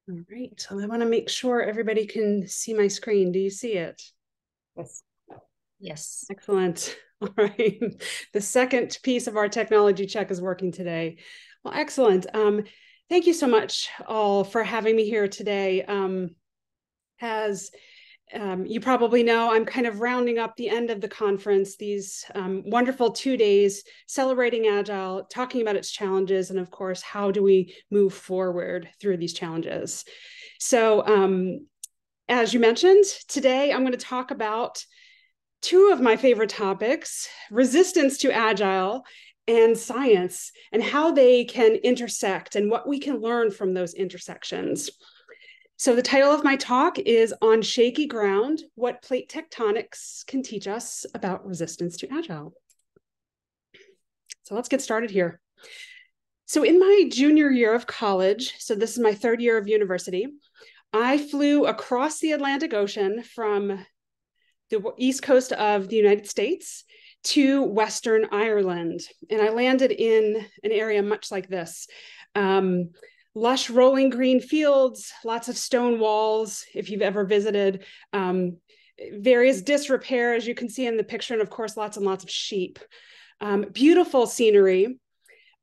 All right, so I want to make sure everybody can see my screen. Do you see it? Yes. Yes. Excellent. All right. The second piece of our technology check is working today. Well, excellent. Thank you so much all for having me here today. As you probably know, I'm kind of rounding up the end of the conference, these wonderful 2 days celebrating Agile, talking about its challenges, and of course, how do we move forward through these challenges? So as you mentioned, today I'm going to talk about two of my favorite topics, resistance to Agile and science, and how they can intersect and what we can learn from those intersections. So the title of my talk is On Shaky Ground, What Plate Tectonics Can Teach Us About Resistance to Agile. So let's get started here. So in my junior year of college, so this is my third year of university, I flew across the Atlantic Ocean from the east coast of the United States to Western Ireland. And I landed in an area much like this. Lush rolling green fields, lots of stone walls, if you've ever visited, various disrepair, as you can see in the picture, and of course, lots and lots of sheep. Beautiful scenery.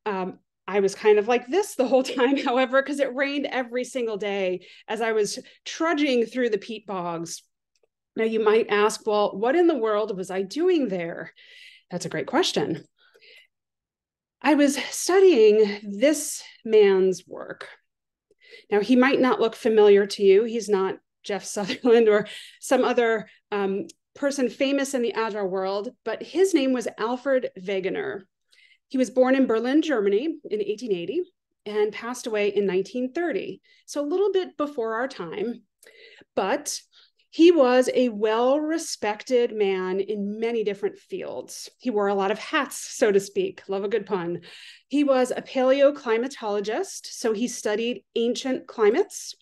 I was kind of like this the whole time, however, because it rained every single day as I was trudging through the peat bogs. Now, you might ask, well, what in the world was I doing there? That's a great question. I was studying this man's work. Now, he might not look familiar to you. He's not Jeff Sutherland or some other person famous in the Agile world, but his name was Alfred Wegener. He was born in Berlin, Germany in 1880 and passed away in 1930. So a little bit before our time, but he was a well-respected man in many different fields. He wore a lot of hats, so to speak. Love a good pun. He was a paleoclimatologist, so he studied ancient climates,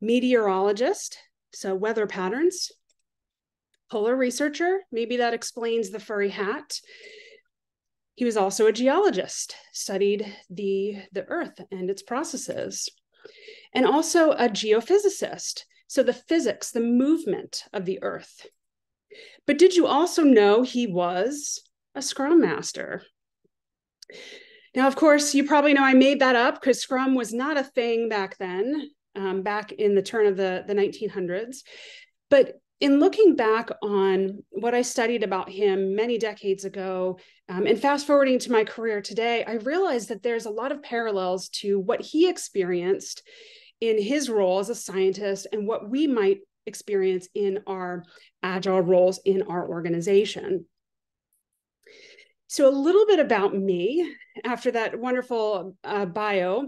meteorologist, so weather patterns, polar researcher, maybe that explains the furry hat. He was also a geologist, studied the earth and its processes, and also a geophysicist. So the physics, the movement of the earth. But did you also know he was a Scrum Master? Now, of course, you probably know I made that up because Scrum was not a thing back then, back in the turn of the 1900s. But in looking back on what I studied about him many decades ago, and fast forwarding to my career today, I realized that there's a lot of parallels to what he experienced in his role as a scientist and what we might experience in our Agile roles in our organization. So a little bit about me after that wonderful bio.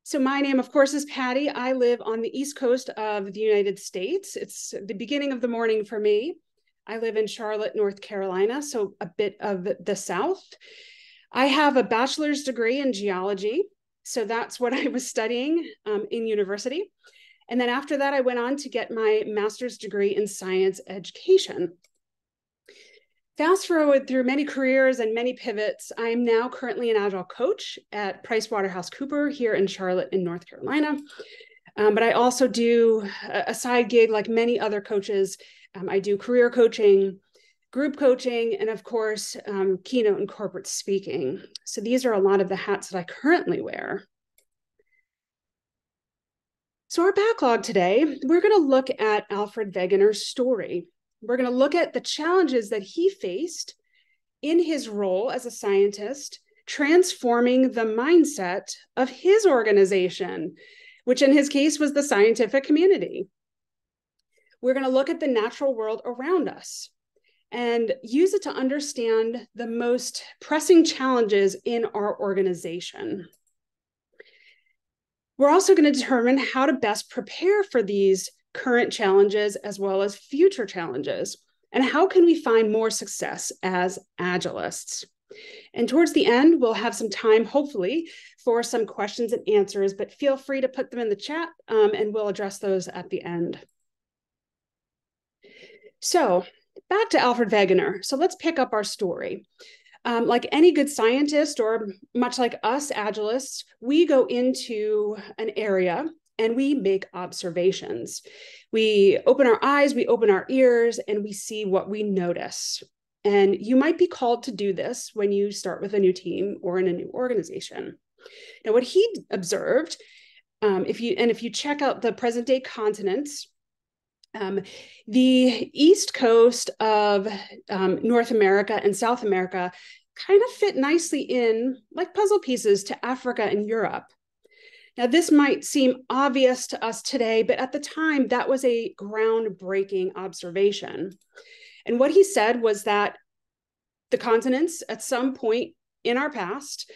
So my name, of course, is Patty. I live on the East Coast of the United States. It's the beginning of the morning for me. I live in Charlotte, North Carolina, so a bit of the South. I have a bachelor's degree in geology. So that's what I was studying in university. And then after that, I went on to get my master's degree in science education. Fast forward through many careers and many pivots, I am now currently an Agile coach at PricewaterhouseCoopers here in Charlotte in North Carolina. But I also do a side gig like many other coaches. I do career coaching, group coaching, and of course, keynote and corporate speaking. So these are a lot of the hats that I currently wear. So our backlog today, we're going to look at Alfred Wegener's story. We're going to look at the challenges that he faced in his role as a scientist, transforming the mindset of his organization, which in his case was the scientific community. We're going to look at the natural world around us and use it to understand the most pressing challenges in our organization. We're also going to determine how to best prepare for these current challenges as well as future challenges, and how can we find more success as Agilists. And towards the end, we'll have some time, hopefully, for some questions and answers, but feel free to put them in the chat and we'll address those at the end. So back to Alfred Wegener. So let's pick up our story. Like any good scientist, or much like us Agilists, we go into an area and we make observations. We open our eyes, we open our ears, and we see what we notice. And you might be called to do this when you start with a new team or in a new organization. Now, what he observed, if you check out the present day continents, the east coast of North America and South America kind of fit nicely in like puzzle pieces to Africa and Europe. Now, this might seem obvious to us today, but at the time, that was a groundbreaking observation. And what he said was that the continents at some point in our past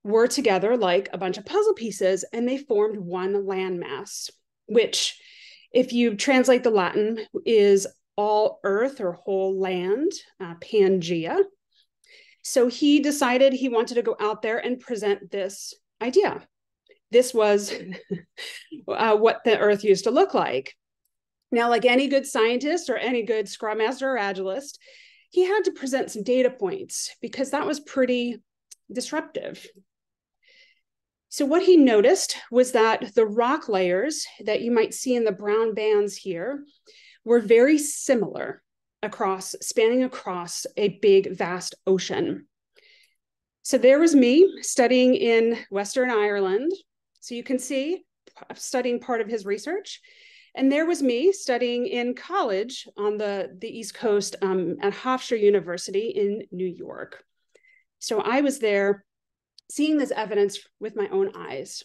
were together like a bunch of puzzle pieces, and they formed one landmass, which, if you translate the Latin, is all earth or whole land, Pangea. So he decided he wanted to go out there and present this idea. This was what the earth used to look like. Now, like any good scientist or any good Scrum Master or Agilist, he had to present some data points because that was pretty disruptive. So what he noticed was that the rock layers that you might see in the brown bands here were very similar spanning across a big, vast ocean. So there was me studying in Western Ireland. So you can see, studying part of his research. And there was me studying in college on the East Coast at Hofstra University in New York. So I was there seeing this evidence with my own eyes.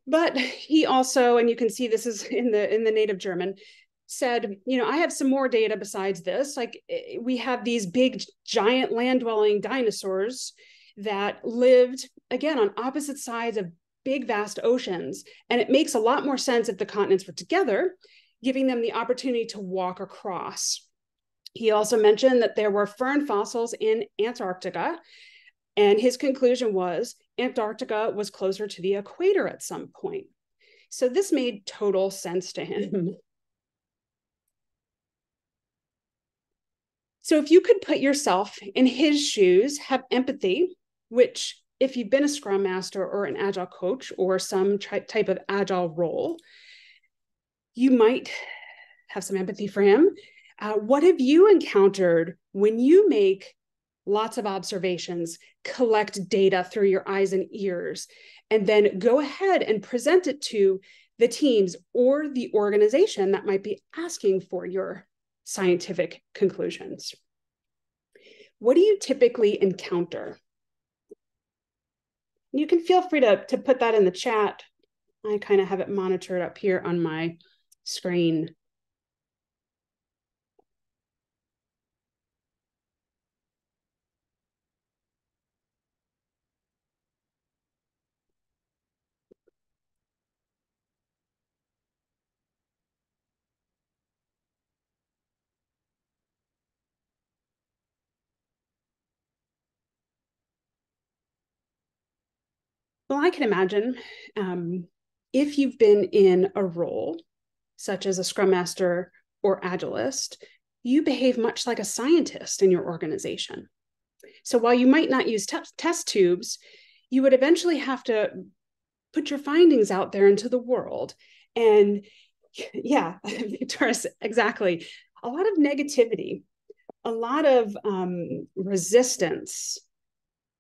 But he also, and you can see this is in the native German, said, I have some more data besides this. Like, we have these big, giant land-dwelling dinosaurs that lived, again, on opposite sides of big, vast oceans. And it makes a lot more sense if the continents were together, giving them the opportunity to walk across. He also mentioned that there were fern fossils in Antarctica. And his conclusion was Antarctica was closer to the equator at some point. So this made total sense to him. So if you could put yourself in his shoes, have empathy, which, if you've been a Scrum Master or an Agile coach or some type of Agile role, you might have some empathy for him. What have you encountered when you make lots of observations, collect data through your eyes and ears, and then go ahead and present it to the teams or the organization that might be asking for your scientific conclusions? What do you typically encounter? You can feel free to put that in the chat. I kind of have it monitored up here on my screen. Well, I can imagine if you've been in a role such as a Scrum Master or Agilist, you behave much like a scientist in your organization. So while you might not use test tubes, you would eventually have to put your findings out there into the world. And yeah, Victoria, exactly. A lot of negativity, a lot of resistance,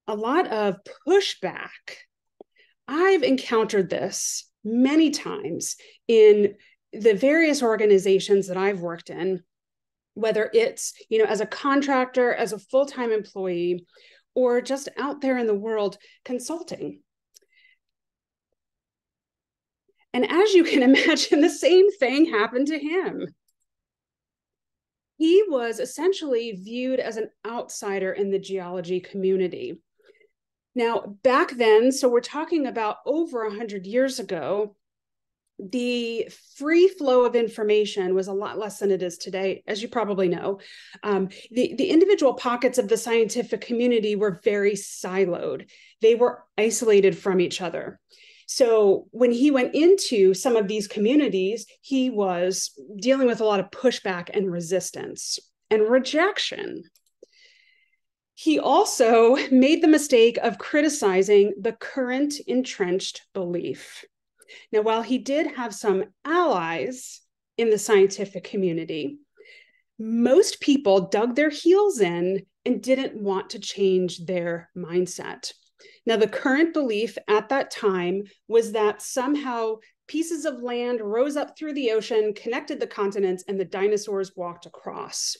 a lot of pushback. I've encountered this many times in the various organizations that I've worked in, whether it's, as a contractor, as a full-time employee, or just out there in the world consulting. And as you can imagine, the same thing happened to him. He was essentially viewed as an outsider in the geology community. Now, back then, so we're talking about over 100 years ago, the free flow of information was a lot less than it is today, as you probably know. The individual pockets of the scientific community were very siloed. They were isolated from each other. So when he went into some of these communities, he was dealing with a lot of pushback and resistance and rejection. He also made the mistake of criticizing the current entrenched belief. Now, while he did have some allies in the scientific community, most people dug their heels in and didn't want to change their mindset. Now, the current belief at that time was that somehow pieces of land rose up through the ocean, connected the continents, and the dinosaurs walked across.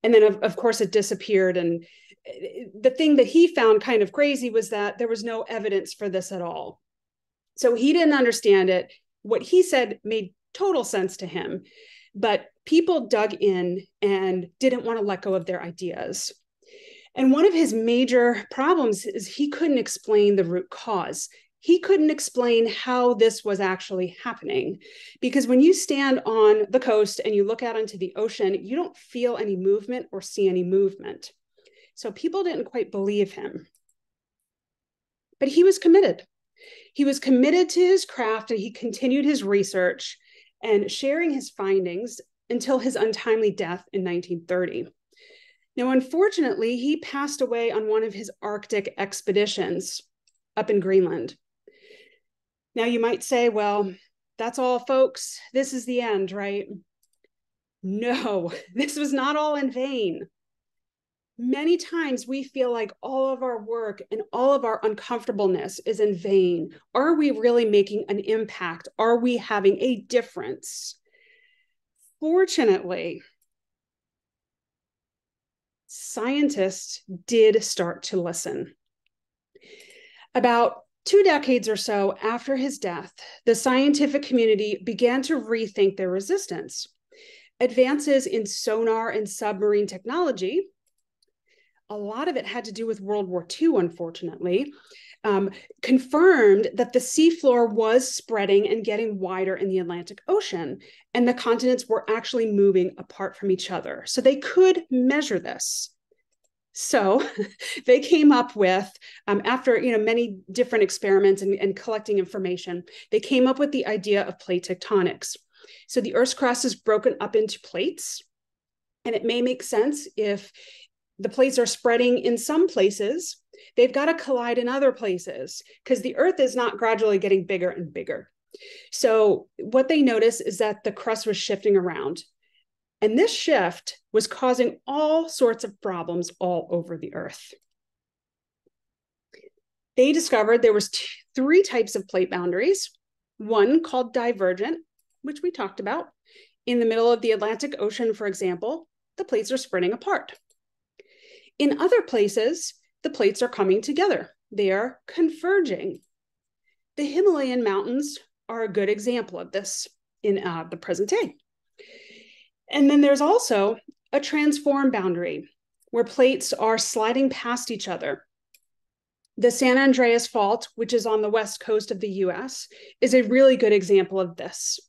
And then, of course, it disappeared. And the thing that he found kind of crazy was that there was no evidence for this at all. So he didn't understand it. What he said made total sense to him, but people dug in and didn't want to let go of their ideas. And one of his major problems is he couldn't explain the root cause. He couldn't explain how this was actually happening. Because when you stand on the coast and you look out into the ocean, you don't feel any movement or see any movement. So people didn't quite believe him. But he was committed. He was committed to his craft, and he continued his research and sharing his findings until his untimely death in 1930. Now, unfortunately, he passed away on one of his Arctic expeditions up in Greenland. Now, you might say, well, that's all, folks. This is the end, right? No, this was not all in vain. Many times we feel like all of our work and all of our uncomfortableness is in vain. Are we really making an impact? Are we having a difference? Fortunately, scientists did start to listen. About 2 decades or so after his death, the scientific community began to rethink their resistance. Advances in sonar and submarine technology, a lot of it had to do with World War II, unfortunately, confirmed that the seafloor was spreading and getting wider in the Atlantic Ocean, and the continents were actually moving apart from each other. So they could measure this. So they came up with, after many different experiments and collecting information, they came up with the idea of plate tectonics. So the Earth's crust is broken up into plates, and it may make sense if the plates are spreading in some places, they've got to collide in other places because the Earth is not gradually getting bigger and bigger. So what they noticed is that the crust was shifting around. And this shift was causing all sorts of problems all over the Earth. They discovered there was 3 types of plate boundaries, one called divergent, which we talked about. In the middle of the Atlantic Ocean, for example, the plates are spreading apart. In other places, the plates are coming together. They are converging. The Himalayan mountains are a good example of this in the present day. And then there's also a transform boundary where plates are sliding past each other. The San Andreas Fault, which is on the west coast of the US, is a really good example of this.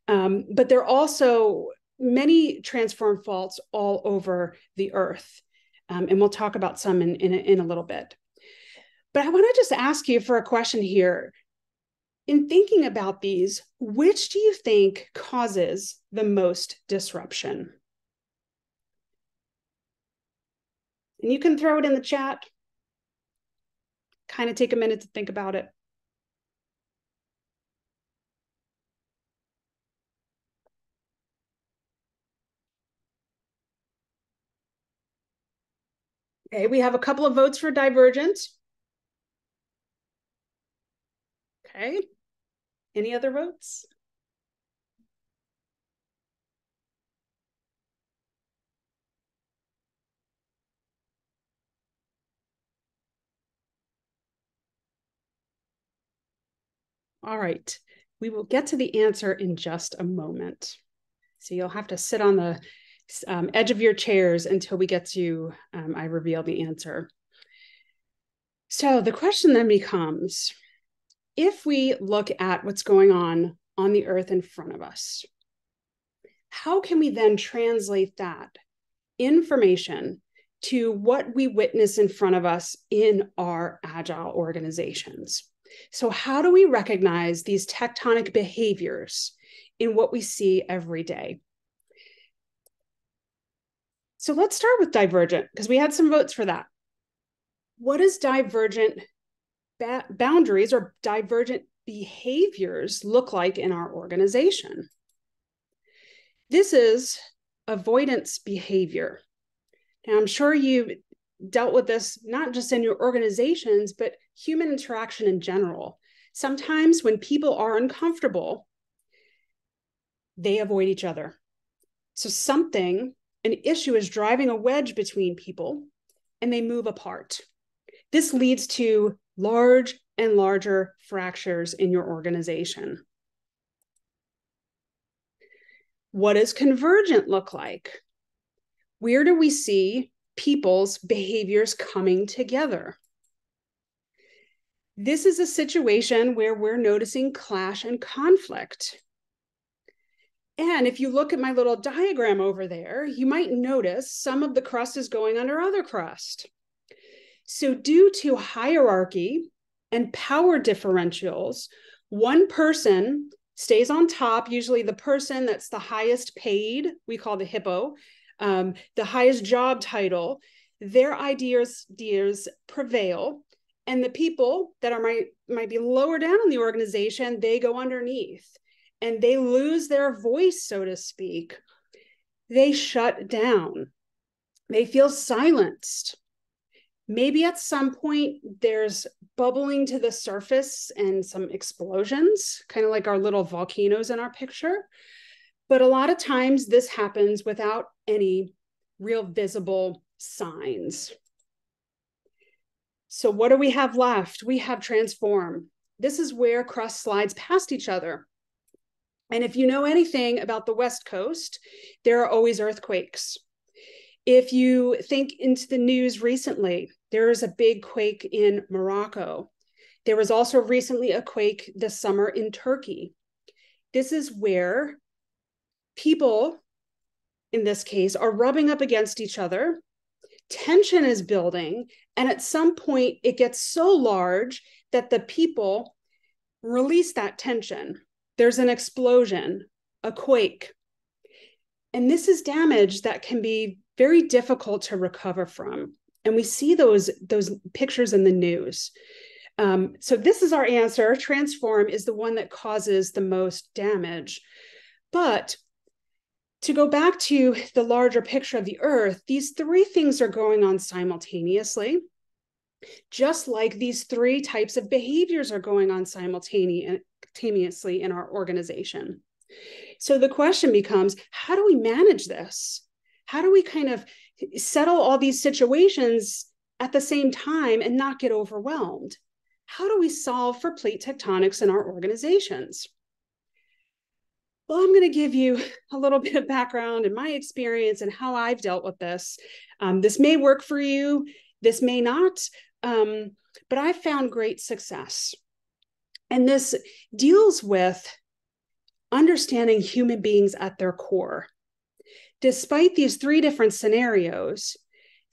But there are also many transform faults all over the Earth. And we'll talk about some in a little bit. But I want to just ask you for a question here. In thinking about these, which do you think causes the most disruption? And you can throw it in the chat. Kind of take a minute to think about it. Okay, we have a couple of votes for divergent. Okay, any other votes? All right, we will get to the answer in just a moment. So you'll have to sit on the edge of your chairs until we get to, I reveal the answer. So the question then becomes, if we look at what's going on the Earth in front of us, how can we then translate that information to what we witness in front of us in our Agile organizations? So how do we recognize these tectonic behaviors in what we see every day? So let's start with divergent, because we had some votes for that. What is divergent boundaries or divergent behaviors look like in our organization. This is avoidance behavior. Now, I'm sure you've dealt with this not just in your organizations, but human interaction in general. Sometimes when people are uncomfortable, they avoid each other. So an issue is driving a wedge between people, and they move apart. This leads to large and larger fractures in your organization. What does convergent look like? Where do we see people's behaviors coming together? This is a situation where we're noticing clash and conflict. And if you look at my little diagram over there, you might notice some of the crust is going under other crust. So due to hierarchy and power differentials, one person stays on top, usually the person that's the highest paid, we call the hippo, the highest job title, their ideas prevail, and the people that might be lower down in the organization, they go underneath, and they lose their voice, so to speak. They shut down. They feel silenced. Maybe at some point there's bubbling to the surface and some explosions, kind of like our little volcanoes in our picture. But a lot of times this happens without any real visible signs. So what do we have left? We have transform. This is where crust slides past each other. And if you know anything about the West Coast, there are always earthquakes. If you think into the news recently, there is a big quake in Morocco. There was also recently a quake this summer in Turkey. This is where people, in this case, are rubbing up against each other. Tension is building, and at some point it gets so large that the people release that tension. There's an explosion, a quake. And this is damage that can be very difficult to recover from. And we see those pictures in the news. So this is our answer. Transform is the one that causes the most damage. But to go back to the larger picture of the Earth, these three things are going on simultaneously, just like these three types of behaviors are going on simultaneously in our organization. So the question becomes, how do we manage this? How do we kind of settle all these situations at the same time and not get overwhelmed? How do we solve for plate tectonics in our organizations? Well, I'm going to give you a little bit of background in my experience and how I've dealt with this. This may work for you, this may not, but I've found great success. And this deals with understanding human beings at their core. Despite these three different scenarios,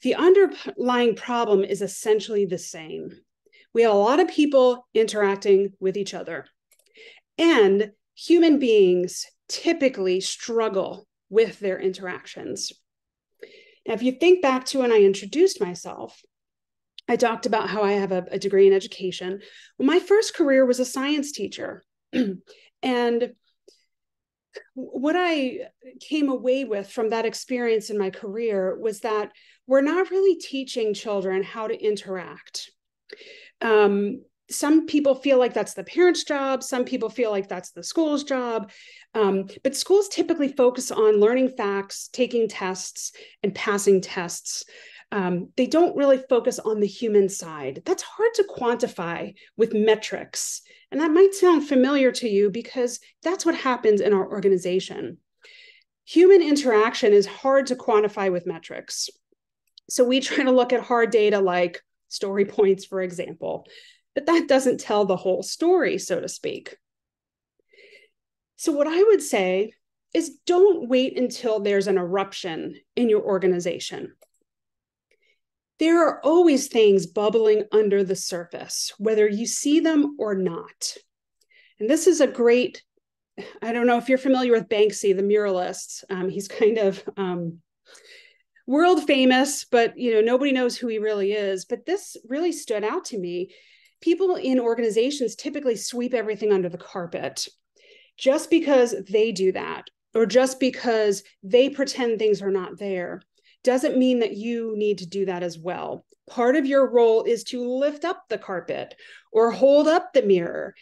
the underlying problem is essentially the same. We have a lot of people interacting with each other, and human beings typically struggle with their interactions. Now, if you think back to when I introduced myself, I talked about how I have a degree in education. Well, my first career was a science teacher. And what I came away with from that experience in my career was that we're not really teaching children how to interact. Some people feel like that's the parent's job. Some people feel like that's the school's job. But schools typically focus on learning facts, taking tests, and passing tests. They don't really focus on the human side. That's hard to quantify with metrics. And that might sound familiar to you because that's what happens in our organization. Human interaction is hard to quantify with metrics. So we try to look at hard data like story points, for example, but that doesn't tell the whole story, so to speak. So what I would say is don't wait until there's an eruption in your organization. There are always things bubbling under the surface, whether you see them or not. And this is a great, I don't know if you're familiar with Banksy, the muralist. He's kind of world famous, but nobody knows who he really is. But this really stood out to me. people in organizations typically sweep everything under the carpet. Just because they do that, or just because they pretend things are not there, doesn't mean that you need to do that as well. Part of your role is to lift up the carpet or hold up the mirror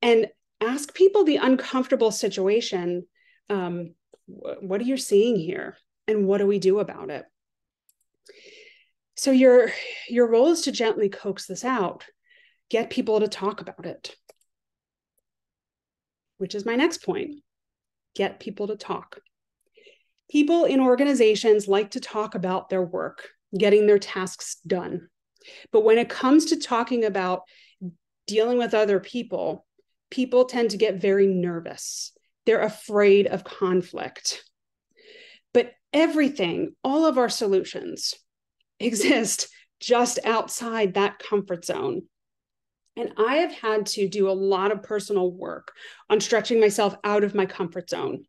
and ask people the uncomfortable situation. What are you seeing here? And what do we do about it? So your role is to gently coax this out, get people to talk about it, which is my next point. Get people to talk. People in organizations like to talk about their work, getting their tasks done. But when it comes to talking about dealing with other people, people tend to get very nervous. They're afraid of conflict. But everything, all of our solutions exist just outside that comfort zone. And I have had to do a lot of personal work on stretching myself out of my comfort zone,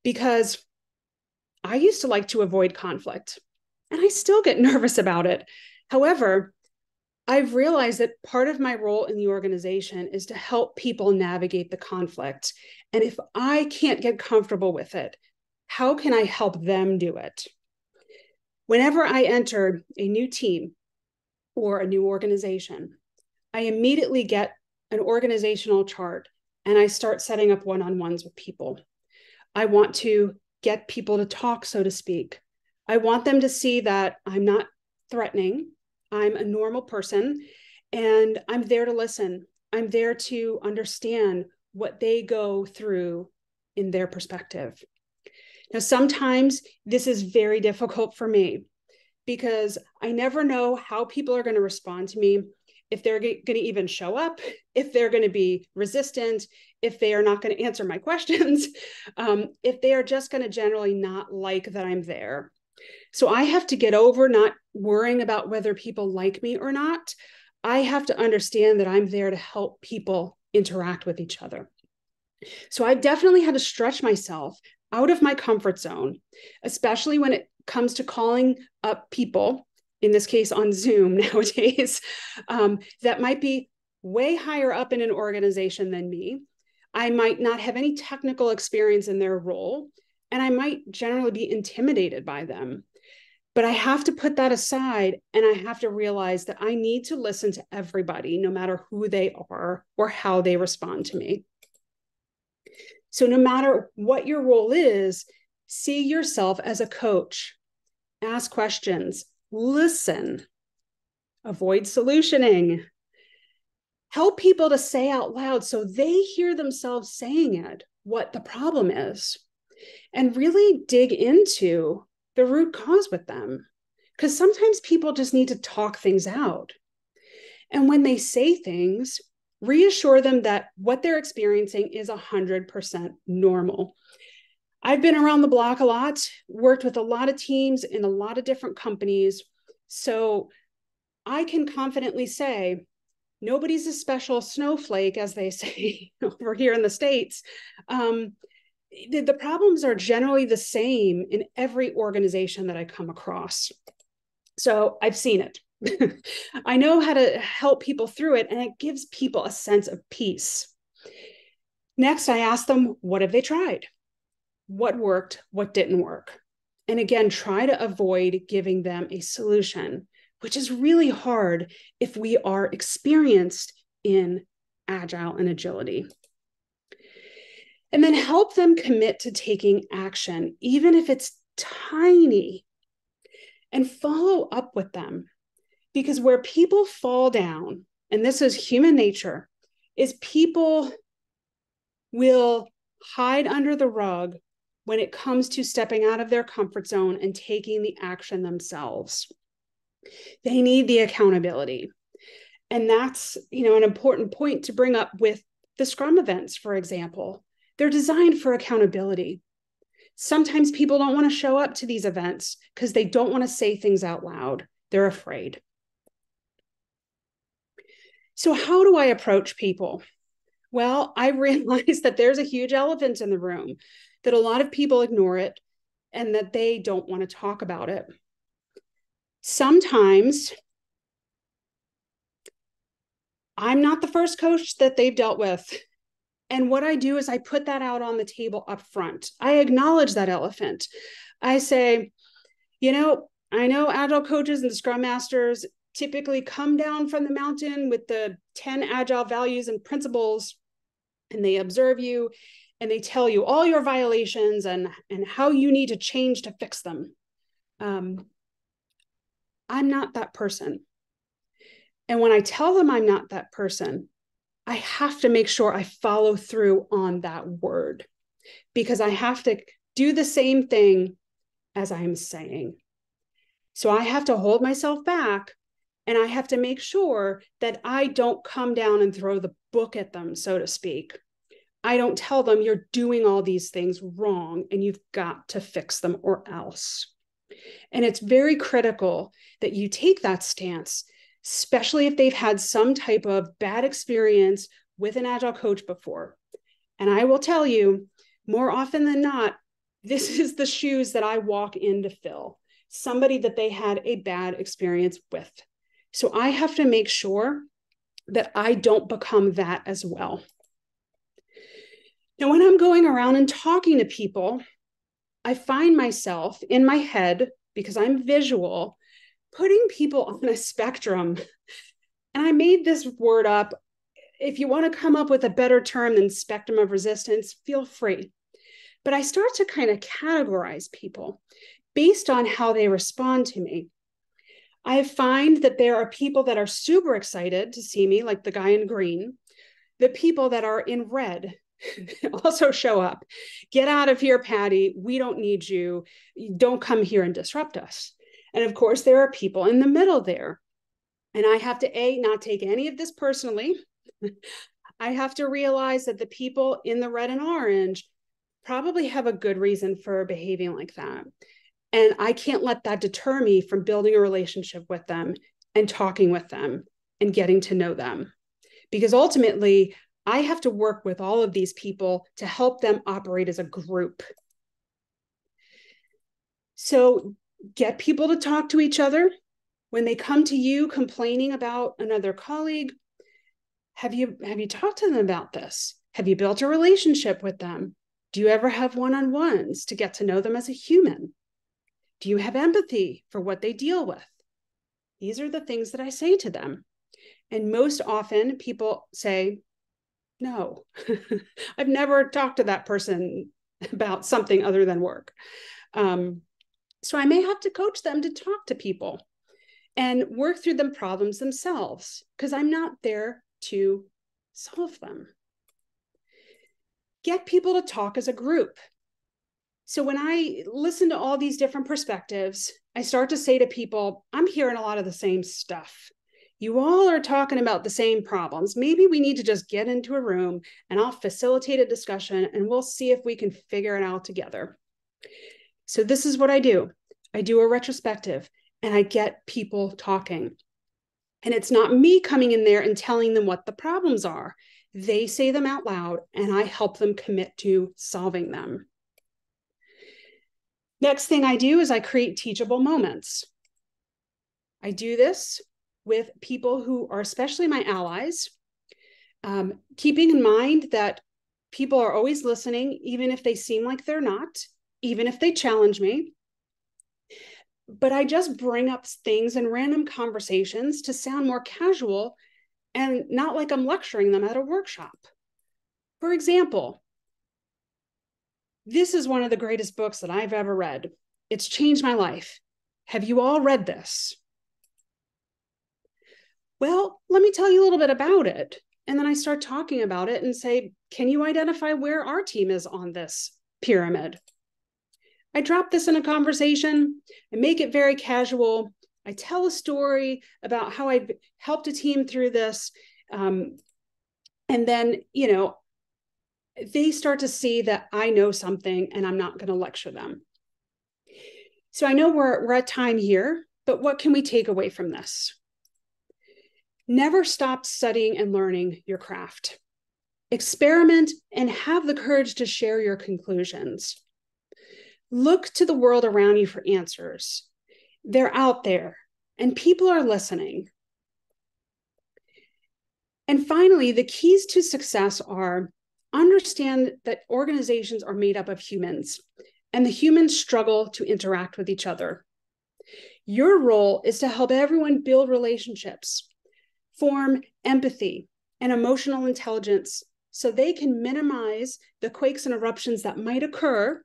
because I used to like to avoid conflict, and I still get nervous about it. However, I've realized that part of my role in the organization is to help people navigate the conflict. And if I can't get comfortable with it, how can I help them do it? Whenever I enter a new team or a new organization, I immediately get an organizational chart and I start setting up one-on-ones with people. I want to get people to talk, so to speak. I want them to see that I'm not threatening. I'm a normal person, and I'm there to listen. I'm there to understand what they go through in their perspective. Now, sometimes this is very difficult for me because I never know how people are going to respond to me, if they're going to even show up, if they're going to be resistant, if they are not going to answer my questions, if they are just going to generally not like that I'm there. So I have to get over not worrying about whether people like me or not. I have to understand that I'm there to help people interact with each other. So I definitely had to stretch myself out of my comfort zone, especially when it comes to calling up people, in this case on Zoom nowadays, that might be way higher up in an organization than me. I might not have any technical experience in their role, and I might generally be intimidated by them. But I have to put that aside, and I have to realize that I need to listen to everybody, no matter who they are or how they respond to me. So no matter what your role is, see yourself as a coach. Ask questions, listen, avoid solutioning. Help people to say out loud so they hear themselves saying it, what the problem is, and really dig into the root cause with them. Because sometimes people just need to talk things out. And when they say things, reassure them that what they're experiencing is 100% normal. I've been around the block a lot, worked with a lot of teams in a lot of different companies. So I can confidently say, nobody's a special snowflake, as they say over here in the States. The problems are generally the same in every organization that I come across. So I've seen it. I know how to help people through it, and it gives people a sense of peace. Next, I ask them, what have they tried? What worked? What didn't work? And again, try to avoid giving them a solution, which is really hard if we are experienced in Agile and agility. And then help them commit to taking action, even if it's tiny, and follow up with them. Because where people fall down, and this is human nature, is people will hide under the rug when it comes to stepping out of their comfort zone and taking the action themselves. They need the accountability. And that's, an important point to bring up with the Scrum events, for example. They're designed for accountability. Sometimes people don't want to show up to these events because they don't want to say things out loud. They're afraid. So how do I approach people? Well, I realize that there's a huge elephant in the room, that a lot of people ignore it and that they don't want to talk about it. Sometimes I'm not the first coach that they've dealt with. And what I do is I put that out on the table up front. I acknowledge that elephant. I say, I know Agile coaches and Scrum Masters typically come down from the mountain with the 10 Agile values and principles, and they observe you and they tell you all your violations and how you need to change to fix them. I'm not that person. And when I tell them I'm not that person, I have to make sure I follow through on that word, because I have to do the same thing as I'm saying. So I have to hold myself back, and I have to make sure that I don't come down and throw the book at them, so to speak. I don't tell them you're doing all these things wrong and you've got to fix them or else. And it's very critical that you take that stance, especially if they've had some type of bad experience with an Agile coach before. And I will tell you, more often than not, this is the shoes that I walk in to fill, somebody that they had a bad experience with. So I have to make sure that I don't become that as well. Now, when I'm going around and talking to people, I find myself in my head, because I'm visual, putting people on a spectrum. And I made this word up. If you want to come up with a better term than spectrum of resistance, feel free. But I start to kind of categorize people based on how they respond to me. I find that there are people that are super excited to see me, like the guy in green. The people that are in red also show up. Get out of here, Patty. We don't need you. Don't come here and disrupt us. And of course, there are people in the middle there. And I have to, not take any of this personally. I have to realize that the people in the red and orange probably have a good reason for behaving like that. And I can't let that deter me from building a relationship with them and talking with them and getting to know them. Because ultimately, I have to work with all of these people to help them operate as a group. So get people to talk to each other. When they come to you complaining about another colleague, have you talked to them about this? Have you built a relationship with them? Do you ever have one-on-ones to get to know them as a human? Do you have empathy for what they deal with? These are the things that I say to them. And most often people say, no, I've never talked to that person about something other than work. So I may have to coach them to talk to people and work through the problems themselves, because I'm not there to solve them. Get people to talk as a group. So when I listen to all these different perspectives, I start to say to people, I'm hearing a lot of the same stuff. You all are talking about the same problems. Maybe we need to just get into a room and I'll facilitate a discussion and we'll see if we can figure it out together. So this is what I do. I do a retrospective and I get people talking. And it's not me coming in there and telling them what the problems are. They say them out loud and I help them commit to solving them. Next thing I do is I create teachable moments. I do this with people who are especially my allies, keeping in mind that people are always listening, even if they seem like they're not, even if they challenge me. But I just bring up things in random conversations to sound more casual and not like I'm lecturing them at a workshop. For example, this is one of the greatest books that I've ever read. It's changed my life. Have you all read this? Well, let me tell you a little bit about it. And then I start talking about it and say, can you identify where our team is on this pyramid? I drop this in a conversation. I make it very casual. I tell a story about how I helped a team through this. And then, they start to see that I know something and I'm not going to lecture them. So I know we're at time here, but what can we take away from this? Never stop studying and learning your craft. Experiment and have the courage to share your conclusions. Look to the world around you for answers. They're out there and people are listening. And finally, the keys to success are understand that organizations are made up of humans, and the humans struggle to interact with each other. Your role is to help everyone build relationships, form empathy and emotional intelligence so they can minimize the quakes and eruptions that might occur,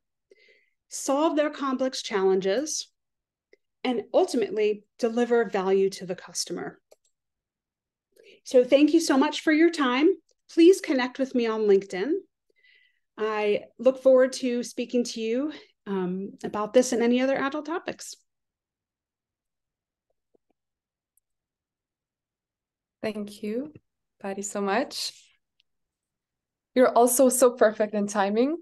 solve their complex challenges, and ultimately deliver value to the customer. So thank you so much for your time. Please connect with me on LinkedIn. I look forward to speaking to you about this and any other Agile topics. Thank you, Patty, so much. You're also so perfect in timing.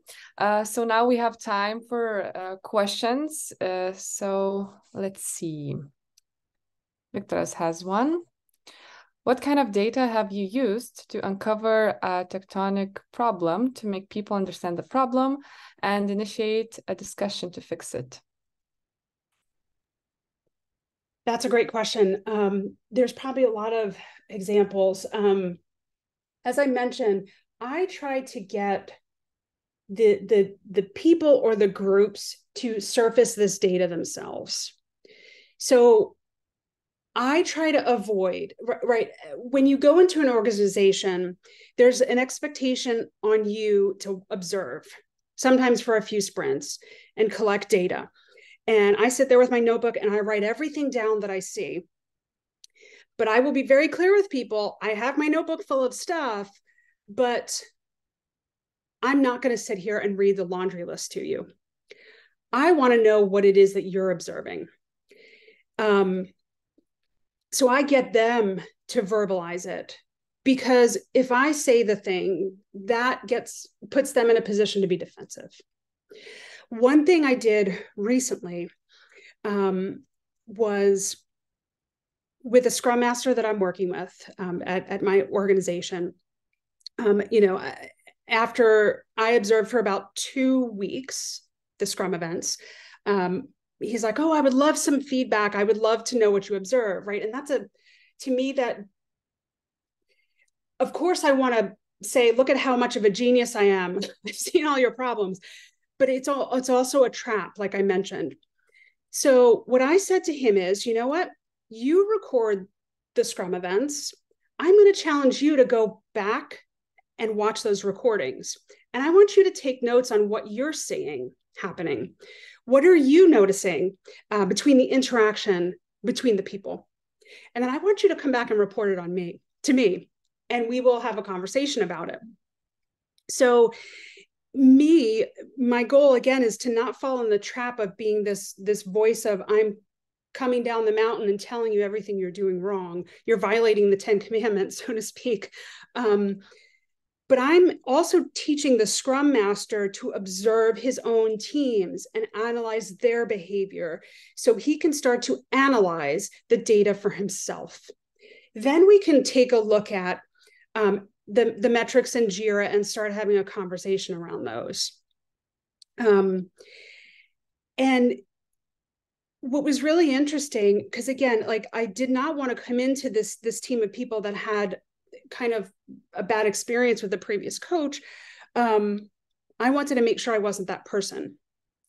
So now we have time for questions. So let's see. Victoras has one. What kind of data have you used to uncover a tectonic problem to make people understand the problem and initiate a discussion to fix it? That's a great question. There's probably a lot of examples. As I mentioned, I try to get the people or the groups to surface this data themselves. So I try to avoid, right, when you go into an organization, there's an expectation on you to observe, sometimes for a few sprints, and collect data. And I sit there with my notebook and I write everything down that I see. But I will be very clear with people. I have my notebook full of stuff, but I'm not going to sit here and read the laundry list to you. I want to know what it is that you're observing. So I get them to verbalize it, because if I say the thing, that puts them in a position to be defensive. One thing I did recently was with a Scrum Master that I'm working with at my organization. After I observed for about 2 weeks the Scrum events, he's like, oh, I would love some feedback. I would love to know what you observe, right? And that's to me, that, of course, I want to say, look at how much of a genius I am. I've seen all your problems, but it's also a trap, like I mentioned. So what I said to him is, you know what? You record the Scrum events. I'm going to challenge you to go back and watch those recordings. And I want you to take notes on what you're seeing happening. What are you noticing between the interaction between the people? And then I want you to come back and report it to me, and we will have a conversation about it. So my goal again is to not fall in the trap of being this voice of, I'm coming down the mountain and telling you everything you're doing wrong. You're violating the 10 commandments, so to speak. But I'm also teaching the Scrum Master to observe his own teams and analyze their behavior so he can start to analyze the data for himself. Then we can take a look at the metrics in JIRA and start having a conversation around those. And what was really interesting, because again, like, I did not want to come into this team of people that had kind of a bad experience with the previous coach. I wanted to make sure I wasn't that person.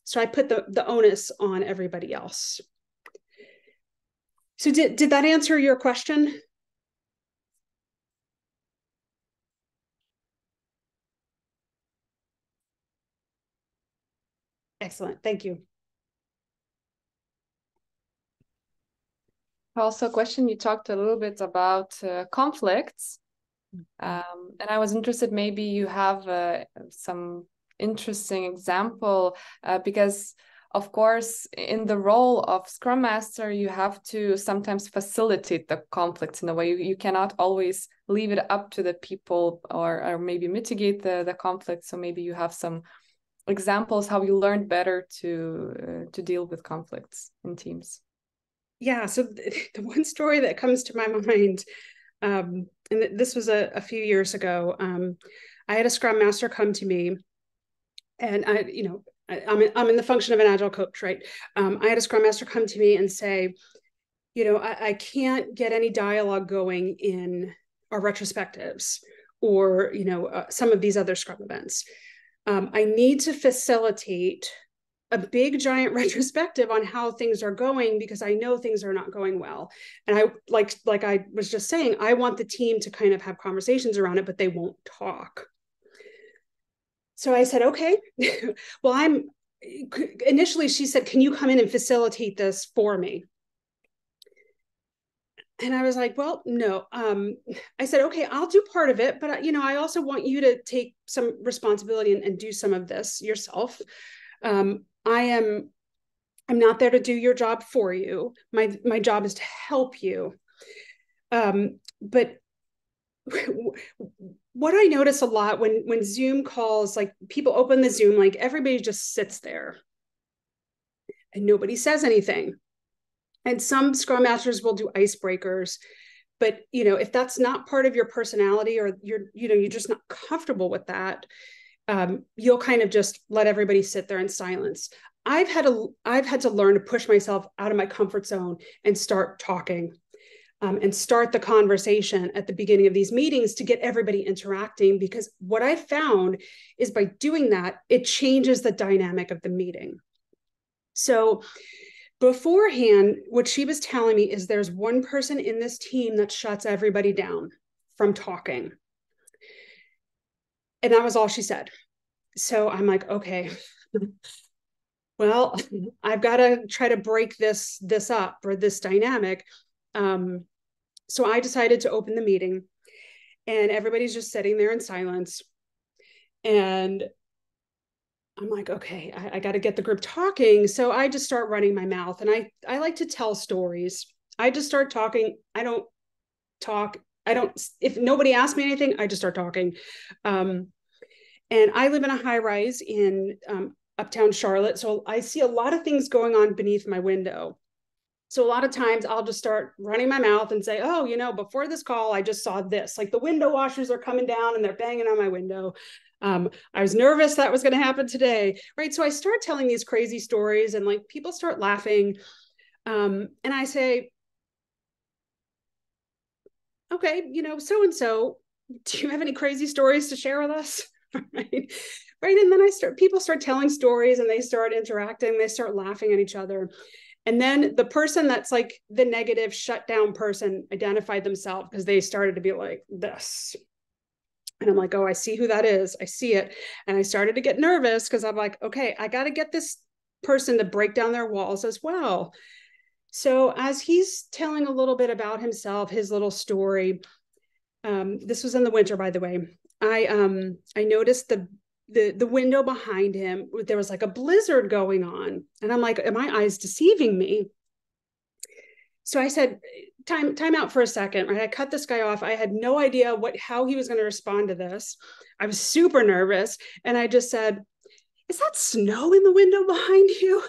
So I put the onus on everybody else. So did that answer your question? Excellent. Thank you. Also, a question, you talked a little bit about conflicts. And I was interested, maybe you have some interesting example, because of course, in the role of Scrum Master, you have to sometimes facilitate the conflicts in a way. You cannot always leave it up to the people or maybe mitigate the conflict. So maybe you have some examples how you learned better to deal with conflicts in teams. Yeah, so the one story that comes to my mind, and this was a few years ago, I had a Scrum Master come to me, and I'm in the function of an Agile coach, right? I had a Scrum Master come to me and say, I can't get any dialogue going in our retrospectives or, some of these other Scrum events. I need to facilitate a big giant retrospective on how things are going because I know things are not going well. And I like I was just saying, I want the team to kind of have conversations around it, but they won't talk. So I said, okay, well, initially she said, can you come in and facilitate this for me? And I was like, well, no. I said, okay, I'll do part of it, but I also want you to take some responsibility and do some of this yourself. I'm not there to do your job for you. My job is to help you. But what I notice a lot when Zoom calls, like people open the Zoom, like everybody just sits there and nobody says anything. And some Scrum Masters will do icebreakers, but if that's not part of your personality or you're just not comfortable with that, you'll kind of just let everybody sit there in silence. I've had to learn to push myself out of my comfort zone and start talking, and start the conversation at the beginning of these meetings to get everybody interacting. Because what I found is by doing that, it changes the dynamic of the meeting. So beforehand, what she was telling me is there's one person in this team that shuts everybody down from talking. And that was all she said. So I'm like, okay, well, I've got to try to break this up or this dynamic. So I decided to open the meeting and everybody's just sitting there in silence. And I'm like, okay, I got to get the group talking. So I just start running my mouth, and I like to tell stories. I just start talking. I don't talk. If nobody asks me anything, I just start talking. And I live in a high rise in uptown Charlotte. So I see a lot of things going on beneath my window. So a lot of times I'll just start running my mouth and say, oh, before this call, I just saw this, like the window washers are coming down and they're banging on my window. I was nervous that was going to happen today. Right. So I start telling these crazy stories and like people start laughing. And I say, okay, so-and-so, do you have any crazy stories to share with us? Right. Right. And then people start telling stories and they start interacting, they start laughing at each other. And then the person that's like the negative shutdown person identified themselves because they started to be like this. And I'm like, oh, I see who that is. I see it. And I started to get nervous because I'm like, okay, I got to get this person to break down their walls as well. So as he's telling a little bit about himself, his little story, this was in the winter, by the way, I noticed the window behind him, there was like a blizzard going on. And I'm like, are my eyes deceiving me? So I said, time out for a second, right? I cut this guy off. I had no idea how he was going to respond to this. I was super nervous. And I just said, is that snow in the window behind you?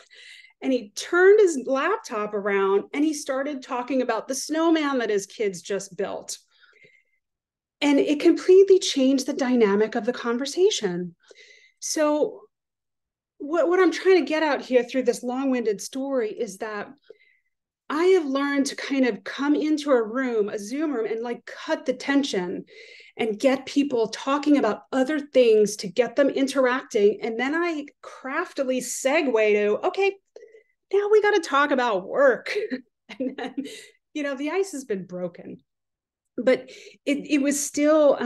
And he turned his laptop around and he started talking about the snowman that his kids just built. And it completely changed the dynamic of the conversation. So what I'm trying to get out here through this long-winded story is that I have learned to kind of come into a Zoom room, and like cut the tension and get people talking about other things to get them interacting. And then I craftily segue to, okay, now we got to talk about work. And then, the ice has been broken. But it was still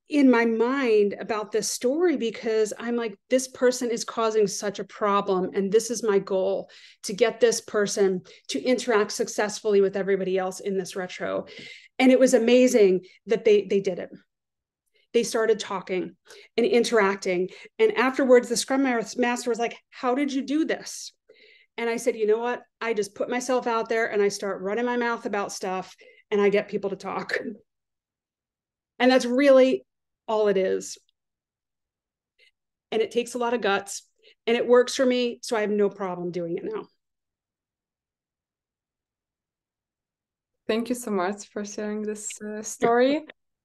in my mind about this story because I'm like, this person is causing such a problem. And this is my goal, to get this person to interact successfully with everybody else in this retro. And it was amazing that they did it. They started talking and interacting. And afterwards, the Scrum Master was like, how did you do this? And I said, you know what? I just put myself out there and I start running my mouth about stuff and I get people to talk. And that's really all it is. And it takes a lot of guts and it works for me. So I have no problem doing it now. Thank you so much for sharing this story.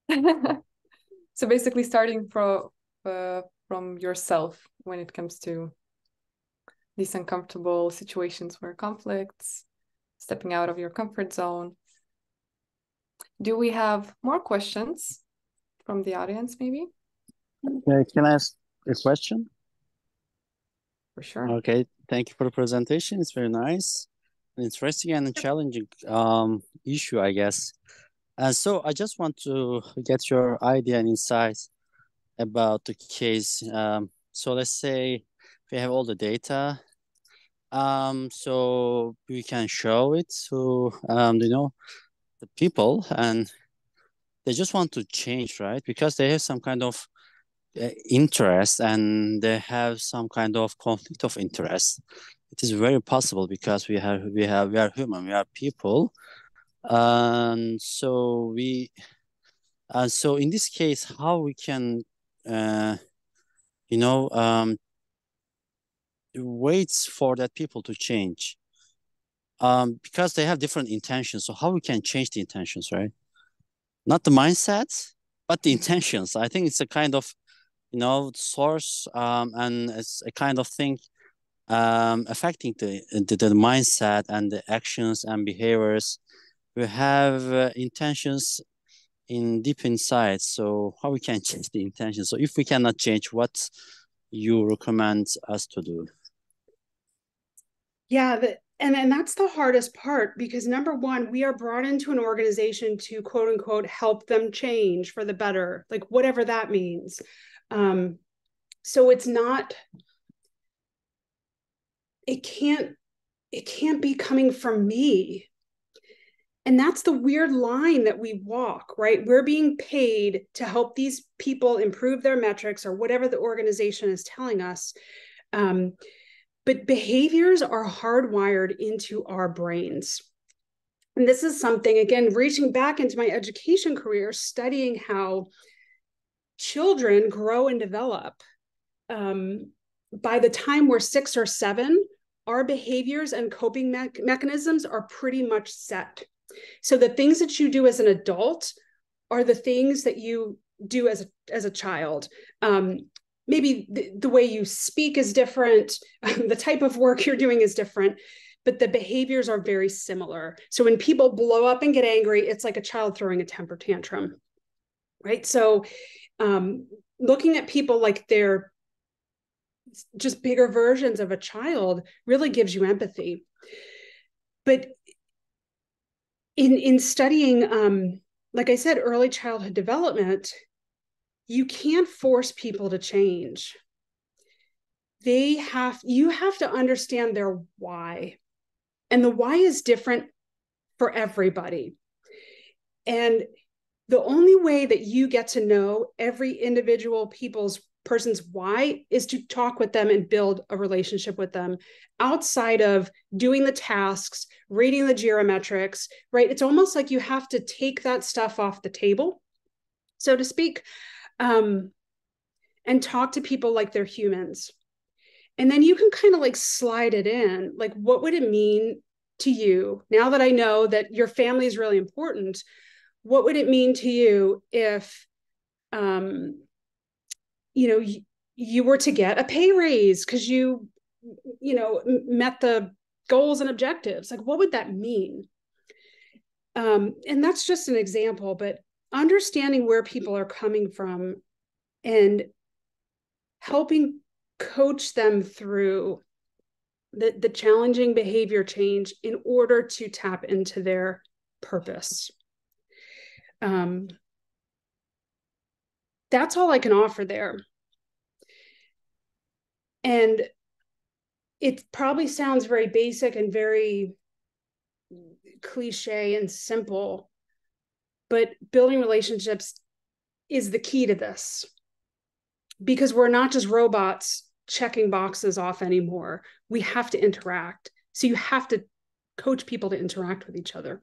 So basically starting from yourself when it comes to these uncomfortable situations where conflicts, stepping out of your comfort zone. Do we have more questions from the audience, maybe? Can I ask a question? For sure. Okay, thank you for the presentation. It's very nice, interesting and challenging issue, I guess. And so I just want to get your idea and insights about the case. So let's say we have all the data. So we can show it to the people, and they just want to change, right? Because they have some kind of interest, and they have some kind of conflict of interest. It is very possible because we are human, we are people, and so in this case, how we can wait for that people to change, because they have different intentions. So how we can change the intentions, right? Not the mindset, but the intentions. I think it's a kind of source, and it's a kind of thing affecting the mindset and the actions and behaviors. We have intentions in deep inside. So how we can change the intention? So if we cannot change, what you recommend us to do? Yeah, and that's the hardest part, because number one, we are brought into an organization to quote unquote help them change for the better, like whatever that means. So it can't be coming from me. And that's the weird line that we walk, right? We're being paid to help these people improve their metrics or whatever the organization is telling us. But behaviors are hardwired into our brains. And this is something, again, reaching back into my education career, studying how children grow and develop. By the time we're 6 or 7, our behaviors and coping mechanisms are pretty much set. So the things that you do as an adult are the things that you do as a child. Maybe the way you speak is different, the type of work you're doing is different, but the behaviors are very similar. So when people blow up and get angry, it's like a child throwing a temper tantrum, right? So looking at people like they're just bigger versions of a child really gives you empathy. But in studying, like I said, early childhood development, you can't force people to change. You have to understand their why. And the why is different for everybody. And the only way that you get to know every individual person's why is to talk with them and build a relationship with them outside of doing the tasks, reading the geometrics, right? It's almost like you have to take that stuff off the table, so to speak, and talk to people like they're humans. And then you can kind of like slide it in. Like, what would it mean to you now that I know that your family is really important? What would it mean to you if, you were to get a pay raise because you met the goals and objectives? Like, what would that mean? And that's just an example, but understanding where people are coming from and helping coach them through the challenging behavior change in order to tap into their purpose. That's all I can offer there. And it probably sounds very basic and very cliche and simple, but building relationships is the key to this, because we're not just robots checking boxes off anymore. We have to interact. So you have to coach people to interact with each other.